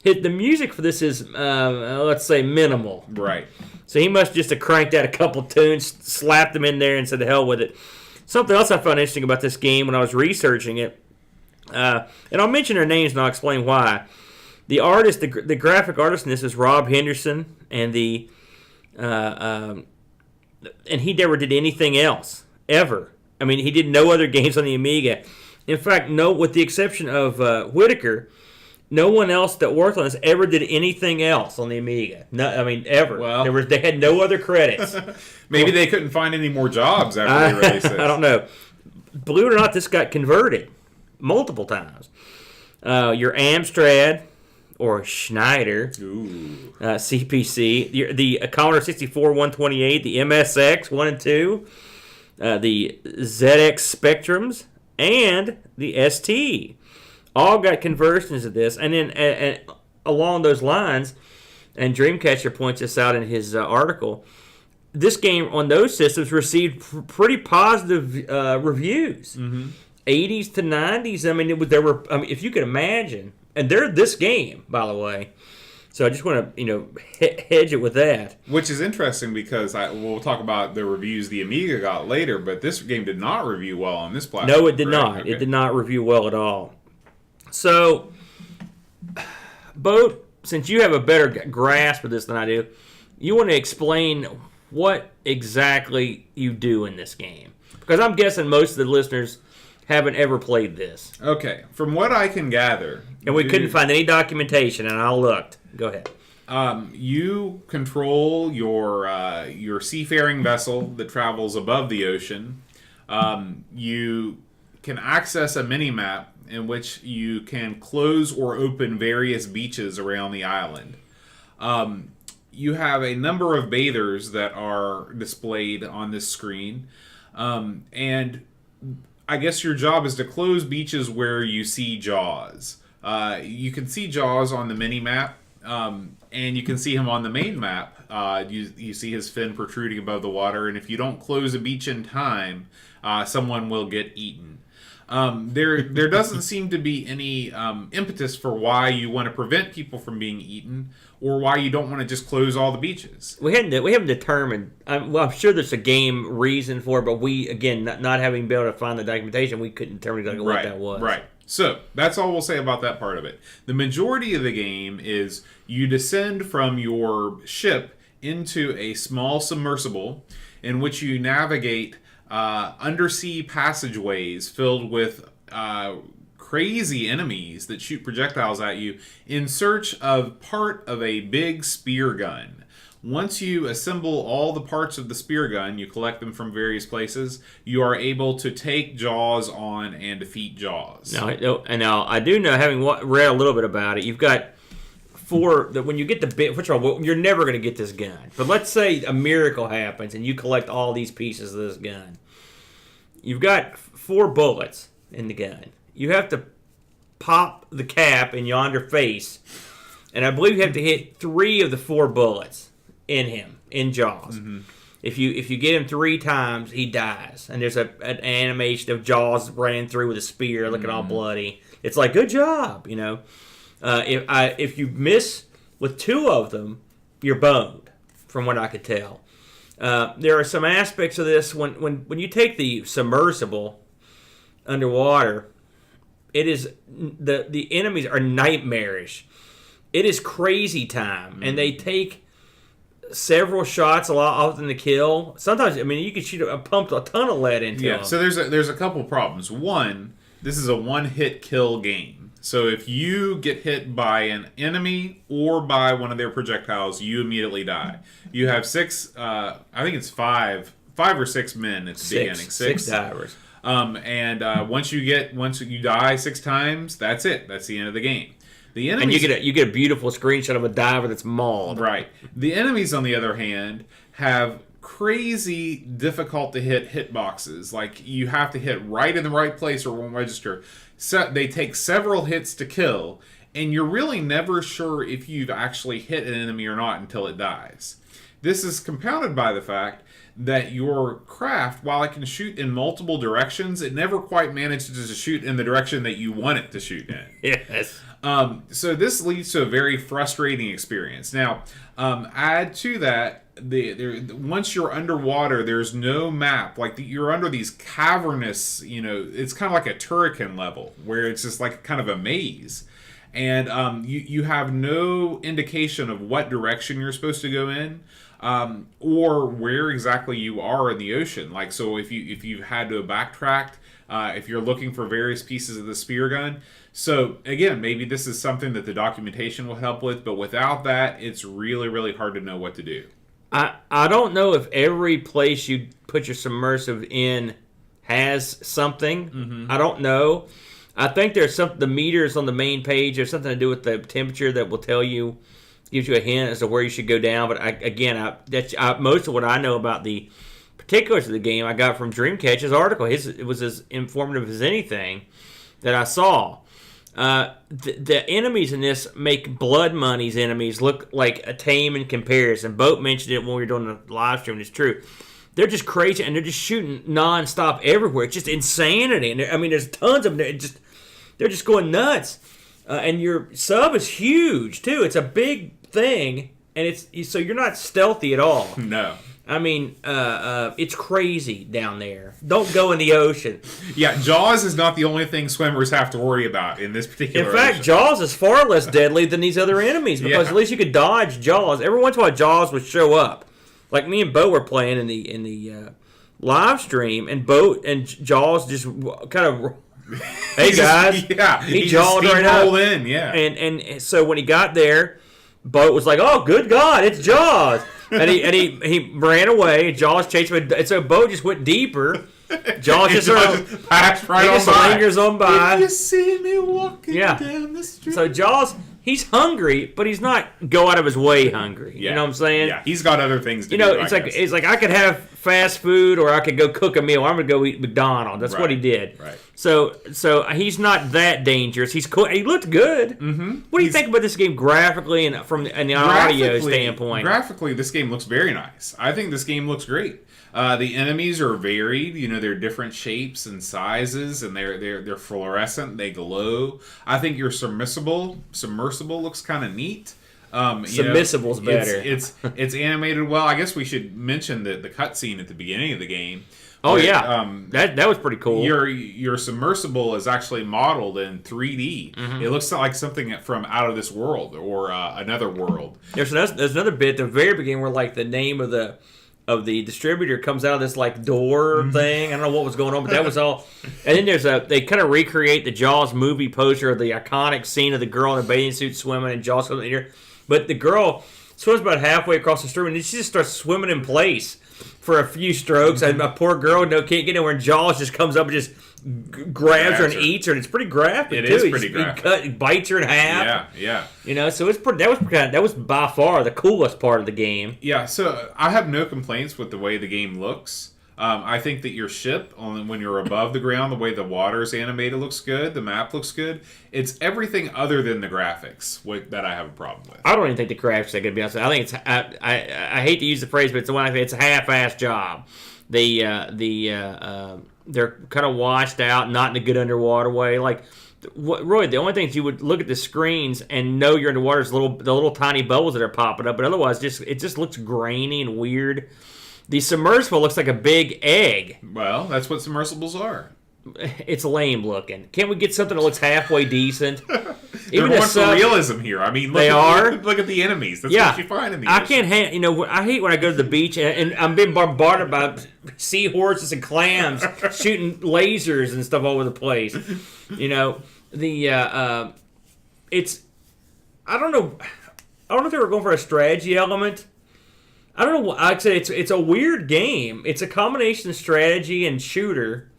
The music for this is, let's say, minimal.
Right.
So he must just have cranked out a couple tunes, slapped them in there, and said, the hell with it. Something else I found interesting about this game when I was researching it, and I'll mention their names and I'll explain why. The artist, the graphic artist in this is Rob Henderson, and and he never did anything else ever. I mean, he did no other games on the Amiga. In fact, with the exception of Whittaker, no one else that worked on this ever did anything else on the Amiga. No, I mean, ever.
Well,
they had no other credits.
Maybe they couldn't find any more jobs after they released this.
I don't know. Believe it or not, this got converted multiple times. Your Amstrad. Or Schneider, CPC, the Commodore 64 128, the MSX 1 and 2, the ZX Spectrums, and the ST. All got conversions of this. And then and along those lines, and Dreamcatcher points this out in his article, this game on those systems received pretty positive reviews. 80s to 90s, I mean, if you could imagine... And they're this game, by the way. So I just want to, hedge it with that.
Which is interesting because we'll talk about the reviews the Amiga got later, but this game did not review well on this platform.
No, it did not. Okay. It did not review well at all. So, Bo, since you have a better grasp of this than I do, you want to explain what exactly you do in this game. Because I'm guessing most of the listeners haven't ever played this.
Okay, from what I can gather,
And we couldn't find any documentation, and I looked. Go ahead.
You control your seafaring vessel that travels above the ocean. You can access a mini-map in which you can close or open various beaches around the island. You have a number of bathers that are displayed on this screen. And I guess your job is to close beaches where you see Jaws. You can see Jaws on the mini-map, and you can see him on the main map. You see his fin protruding above the water, and if you don't close a beach in time, someone will get eaten. There doesn't seem to be any impetus for why you want to prevent people from being eaten, or why you don't want to just close all the beaches.
We haven't determined. I'm sure there's a game reason for it, but we, again, not having been able to find the documentation, we couldn't determine exactly what that was.
Right. So that's all we'll say about that part of it. The majority of the game is you descend from your ship into a small submersible in which you navigate undersea passageways filled with crazy enemies that shoot projectiles at you in search of part of a big spear gun. Once you assemble all the parts of the spear gun, you collect them from various places, you are able to take Jaws on and defeat Jaws.
Now I do know, having read a little bit about it, you've got when you get the bit, first of all, you're never going to get this gun. But let's say a miracle happens and you collect all these pieces of this gun. You've got 4 bullets in the gun. You have to pop the cap in yonder face, and I believe you have to hit 3 of the 4 bullets in him, in Jaws. Mm-hmm. If you get him 3 times, he dies. And there's an animation of Jaws running through with a spear, looking all bloody. It's like, good job, you know. If you miss with 2 of them, you're boned, from what I could tell. There are some aspects of this when you take the submersible underwater. It is the enemies are nightmarish. It is crazy time, and they take several shots a lot often to kill. Sometimes, I mean, you could pump a ton of lead into them.
So there's a couple problems. One, this is a one-hit kill game. So if you get hit by an enemy or by one of their projectiles, you immediately die. You have 6, I think it's 5 or 6 men at the beginning.
6 divers.
Once you die 6 times, that's it. That's the end of the game. The enemies,
and you get a beautiful screenshot of a diver that's mauled.
Right. The enemies, on the other hand, have crazy difficult to hit hitboxes. Like, you have to hit right in the right place or it won't register. So they take several hits to kill, and you're really never sure if you've actually hit an enemy or not until it dies. This is compounded by the fact that your craft, while it can shoot in multiple directions, it never quite manages to shoot in the direction that you want it to shoot in.
Yes.
So this leads to a very frustrating experience. Now, add to that, once you're underwater, there's no map. Like, you're under these cavernous, it's kind of like a turrican level, where it's just like kind of a maze. And you have no indication of what direction you're supposed to go in. Or where exactly you are in the ocean. Like, so if you've had to backtrack, if you're looking for various pieces of the spear gun. So again, maybe this is something that the documentation will help with, but without that, it's really, really hard to know what to do.
I don't know if every place you put your submersive in has something. Mm-hmm. I don't know. I think there's the meters on the main page. There's something to do with the temperature that will tell you, gives you a hint as to where you should go down. But most of what I know about the particulars of the game I got from Dreamcatch's article. It was as informative as anything that I saw. The enemies in this make Blood Money's enemies look like a tame in comparison. Boat mentioned it when we were doing the live stream. It's true. They're just crazy, and they're just shooting nonstop everywhere. It's just insanity. And there's tons of them. They're just going nuts. And your sub is huge too. It's a big thing, and so you're not stealthy at all.
No.
It's crazy down there. Don't go in the ocean.
Yeah, Jaws is not the only thing swimmers have to worry about in this particular
In fact,
ocean.
Jaws is far less deadly than these other enemies because at least you could dodge Jaws. Every once in a while, Jaws would show up. Like me and Bo were playing in the live stream, and Jaws just kind of, hey guys, he jawed right up.
In, yeah.
And so when he got there, Boat was like, "Oh, good God, it's Jaws!" and he ran away. Jaws chased him, and so Boat just went deeper. Jaws just
passed right on
by.
Lingers
on by.
If you see me walking down the street.
So Jaws, he's hungry, but he's not go out of his way hungry.
Yeah.
You know what I'm saying?
Yeah, he's got other things to do.
It's like I could have fast food or I could go cook a meal. I'm gonna go eat McDonald's. That's what he did.
Right.
So he's not that dangerous. He's cool. He looked good. Mm-hmm. What do you think about this game graphically and from the audio standpoint?
Graphically, this game looks very nice. I think this game looks great. The enemies are varied. You know, they're different shapes and sizes, and they're fluorescent. They glow. I think your submersible looks kind of neat.
Submissible's better.
It's animated well. I guess we should mention the cutscene at the beginning of the game.
Oh yeah, that was pretty cool.
Your submersible is actually modeled in 3D. Mm-hmm. It looks like something from Out of This World or Another World.
There's another bit at the very beginning where like the name of the distributor comes out of this like door thing. I don't know what was going on, but that was all. And then they kind of recreate the Jaws movie poster of the iconic scene of the girl in a bathing suit swimming and Jaws comes in here. But the girl swims about halfway across the stream and then she just starts swimming in place for a few strokes. And my poor girl can't get anywhere, and Jaws just comes up and just grabs her and eats her. And it's pretty graphic. It is pretty graphic. He bites her in half.
Yeah.
You know, so that was by far the coolest part of the game.
Yeah, so I have no complaints with the way the game looks. I think that your ship, when you're above the ground, the way the water's animated looks good. The map looks good. It's everything other than the graphics that I have a problem with.
I don't even think the graphics are going to be honest. I think I hate to use the phrase, but it's a half-assed job. They're kind of washed out, not in a good underwater way. Like, really, the only things you would look at the screens and know you're underwater is the little tiny bubbles that are popping up, but otherwise, it just looks grainy and weird. The submersible looks like a big egg.
Well, that's what submersibles are.
It's lame looking. Can't we get something that looks halfway decent?
They're going for realism here. I mean, look at the enemies. That's what you find in the ocean.
I hate when I go to the beach and I'm being bombarded by seahorses and clams shooting lasers and stuff all over the place. You know, it's I don't know if they were going for a strategy element. I don't know. I'd say it's a weird game. It's a combination of strategy and shooter,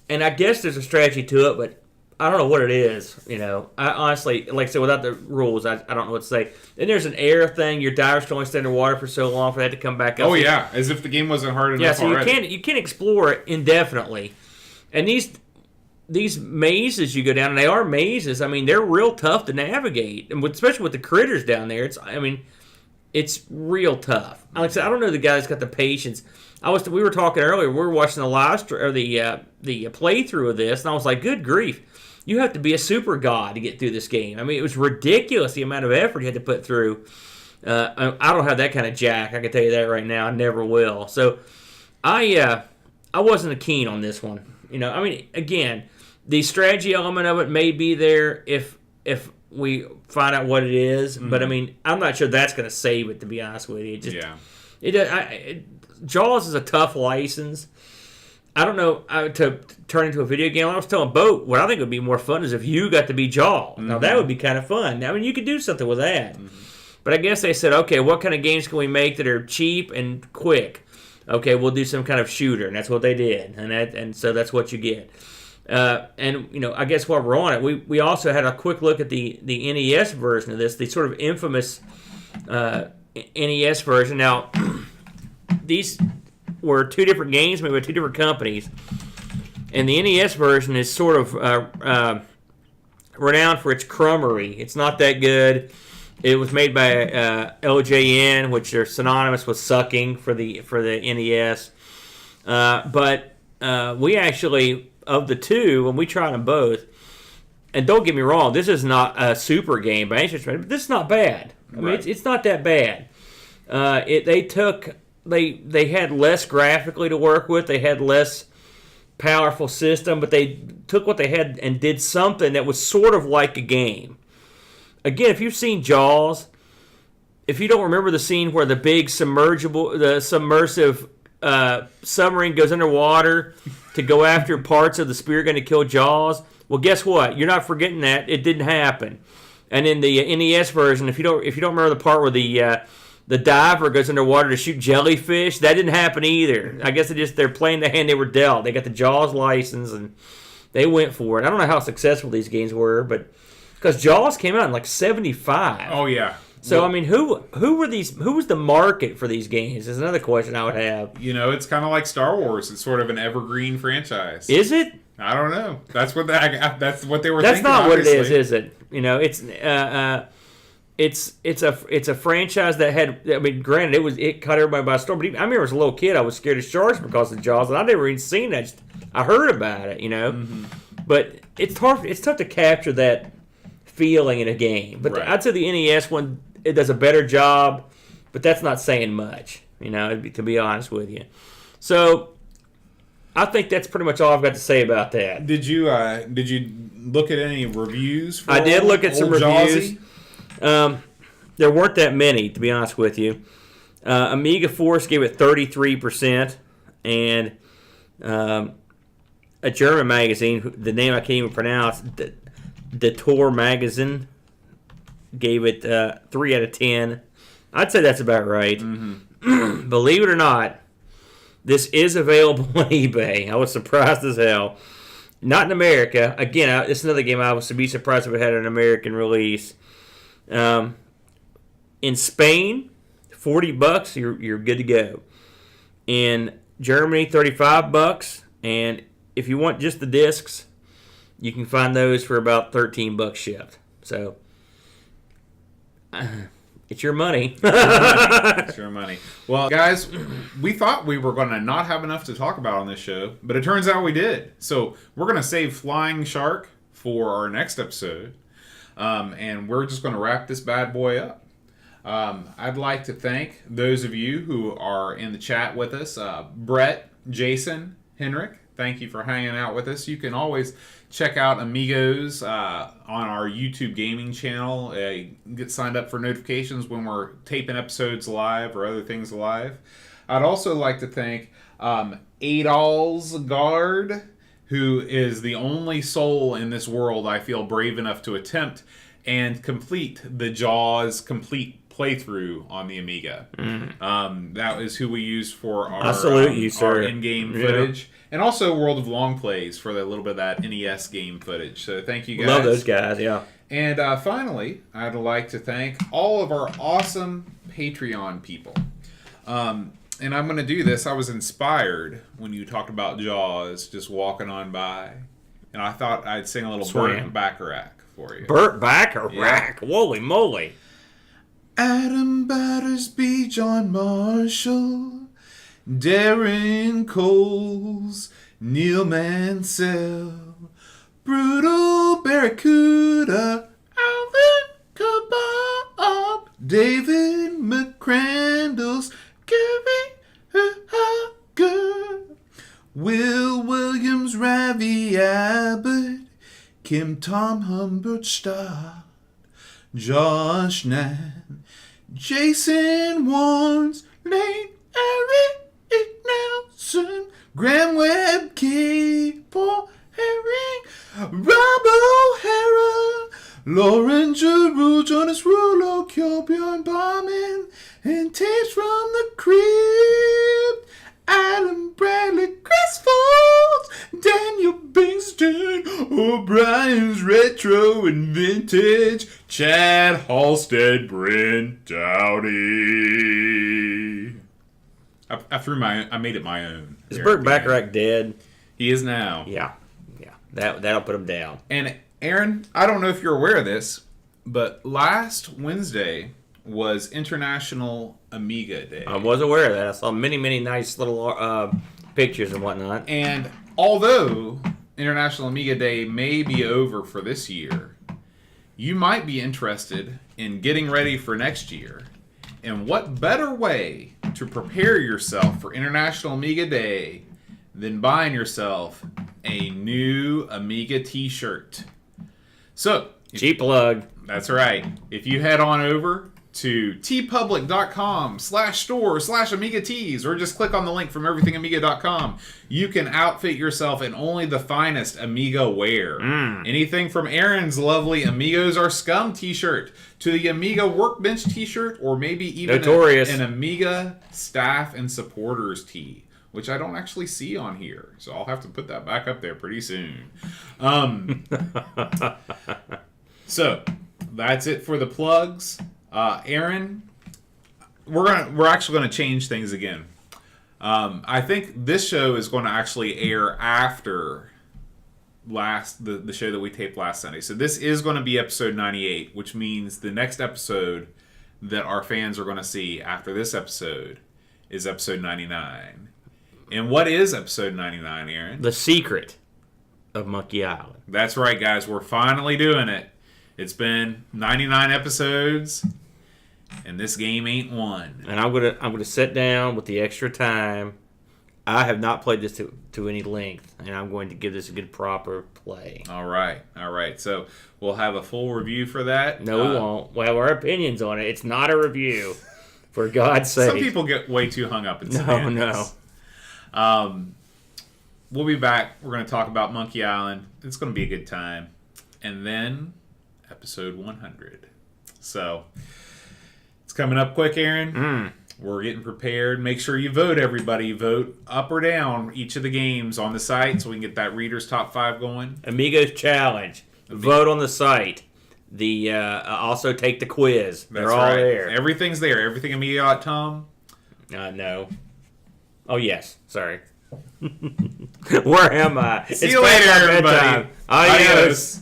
and I guess there's a strategy to it, but I don't know what it is. You know, I honestly, like I said, without the rules, I don't know what to say. Then there's an air thing. Your divers can only stay underwater for so long for that to come back up.
Oh yeah, as if the game wasn't hard enough.
Yeah, so
already.
you can't explore it indefinitely, and these mazes you go down, and they are mazes. I mean, they're real tough to navigate, and especially with the critters down there. It's real tough. Like I said, I don't know the guy that's got the patience. We were talking earlier. We were watching the the playthrough of this, and I was like, "Good grief, you have to be a super god to get through this game." I mean, it was ridiculous the amount of effort you had to put through. I don't have that kind of jack. I can tell you that right now. I never will. So, I wasn't keen on this one. You know, I mean, again, the strategy element of it may be there if we find out what it is, but I mean, I'm not sure that's going to save it. To be honest with you, Jaws is a tough license. I don't know to turn into a video game. I was telling Boat what I think would be more fun is if you got to be Jaws. Now that would be kind of fun. I mean, you could do something with that. But I guess they said, okay, what kind of games can we make that are cheap and quick? Okay, we'll do some kind of shooter, and that's what they did, and so that's what you get. And you know, I guess while we're on it, we also had a quick look at the NES version of this, the sort of infamous NES version. Now, these were two different games made by two different companies, and the NES version is sort of renowned for its crummery. It's not that good. It was made by LJN, which are synonymous with sucking for the NES. But we actually, of the two, when we tried them both, and don't get me wrong, this is not a super game by any stretch, but this is not bad. I mean, it's not that bad. They had less graphically to work with. They had less powerful system, but they took what they had and did something that was sort of like a game. Again, if you've seen Jaws, if you don't remember the scene where the big submersive submarine goes underwater to go after parts of the spear gun to kill Jaws. Well, guess what? You're not forgetting that. It didn't happen. And in the NES version, if you don't remember the part where the diver goes underwater to shoot jellyfish, that didn't happen either. I guess they're playing the hand they were dealt. They got the Jaws license and they went for it. I don't know how successful these games were, but because Jaws came out in like '75.
Oh yeah.
So I mean, who were these? Who was the market for these games? Is another question I would have.
You know, it's kind of like Star Wars. It's sort of an evergreen franchise.
Is it?
I don't know. That's what they were.
That's
thinking,
not
obviously.
what it is it? You know, it's a franchise that had. I mean, granted, it caught everybody by storm. But I remember as a little kid, I was scared of sharks because of Jaws, and I never even seen that. I heard about it, you know. Mm-hmm. But it's hard. It's tough to capture that feeling in a game. But
right.
I'd say the NES one, it does a better job. But that's not saying much, you know. To be honest with you, so. I think that's pretty much all I've got to say about that.
Did you look at any reviews? For
I did look at some reviews.
Jawsy?
There weren't that many, to be honest with you. Amiga Force gave it 33%, and a German magazine, the name I can't even pronounce, the Tor magazine, gave it 3 out of 10. I'd say that's about right. Mm-hmm. Believe it or not, this is available on eBay. I was surprised as hell. Not in America. Again, it's another game I was to be surprised if it had an American release. In Spain, $40, you're good to go. In Germany, $35, and if you want just the discs, you can find those for about $13 shipped. So. It's your money.
It's your money. Well, guys, we thought we were going to not have enough to talk about on this show, but it turns out we did. So we're going to save Flying Shark for our next episode, and we're just going to wrap this bad boy up. I'd like to thank those of you who are in the chat with us. Brett, Jason, Henrik, thank you for hanging out with us. You can always check out Amigos on our YouTube gaming channel. Get signed up for notifications when we're taping episodes live or other things live. I'd also like to thank Adol's Guard, who is the only soul in this world I feel brave enough to attempt and complete the Jaws complete playthrough on the Amiga. That is who we used for our in-game footage. And also World of Long Plays for a little bit of that NES game footage. So thank you guys.
Love those guys, yeah.
And finally, I'd like to thank all of our awesome Patreon people. And I'm going to do this. I was inspired when you talked about Jaws just walking on by. And I thought I'd sing a little Burt Bacharach for you.
Burt Bacharach? Yeah. Holy moly.
Adam Battersby, John Marshall, Darren Coles, Neil Mansell, Brutal Barracuda, Alvin Kebab, David McCrandles, Gary Hugger, Will Williams, Ravi Abbott, Kim Tom Humbert Stott, Josh Nan, Jason Warnes, Lane Eric Nelson, Graham Webb, Paul Herring, Rob O'Hara, Lauren Giroux, Jonas Rulo, Kjolbjorn Bauman, and Taste from the Crypt, Adam Bradley, Chris Foltz, Daniel Bingston, O'Brien's Retro and Vintage, Chad Halstead, Brent Dowdy. I made it my own.
Is Burt Bacharach dead?
He is now.
Yeah. That'll put him down.
And Aaron, I don't know if you're aware of this, but last Wednesday was International Amiga Day.
I was aware of that. I saw many nice little pictures and whatnot.
And although International Amiga Day may be over for this year, you might be interested in getting ready for next year. And what better way to prepare yourself for International Amiga Day than buying yourself a new Amiga t-shirt? So,
cheap plug.
That's right. If you head on over to tpublic.com/store/Amiga tees, or just click on the link from everythingamiga.com. You can outfit yourself in only the finest Amiga wear. Anything from Aaron's lovely Amigos Are Scum t-shirt to the Amiga Workbench t-shirt, or maybe even an Amiga staff and supporters tee, which I don't actually see on here. So I'll have to put that back up there pretty soon. So that's it for the plugs. Aaron, we're actually going to change things again. I think this show is going to actually air after the show that we taped last Sunday. So this is going to be episode 98, which means the next episode that our fans are going to see after this episode is episode 99. And what is episode 99, Aaron?
The Secret of Monkey Island.
That's right, guys. We're finally doing it. It's been 99 episodes, and this game ain't one.
And I'm gonna sit down with the extra time. I have not played this to any length, and I'm going to give this a good proper play.
All right. So we'll have a full review for that.
No, we won't. We'll have our opinions on it. It's not a review, for God's sake.
Some people get way too hung up in semantics.
No.
We'll be back. We're going to talk about Monkey Island. It's going to be a good time. And then episode 100. So it's coming up quick, Aaron. We're getting prepared. Make sure you vote, everybody. Vote up or down each of the games on the site so we can get that Reader's Top 5 going.
Amigos Challenge. Vote on the site. Also take the quiz. They're all there.
Everything's there. Everythingamiga.com.
No. Oh, yes. Sorry. Where am I?
See you later, everybody.
Adios.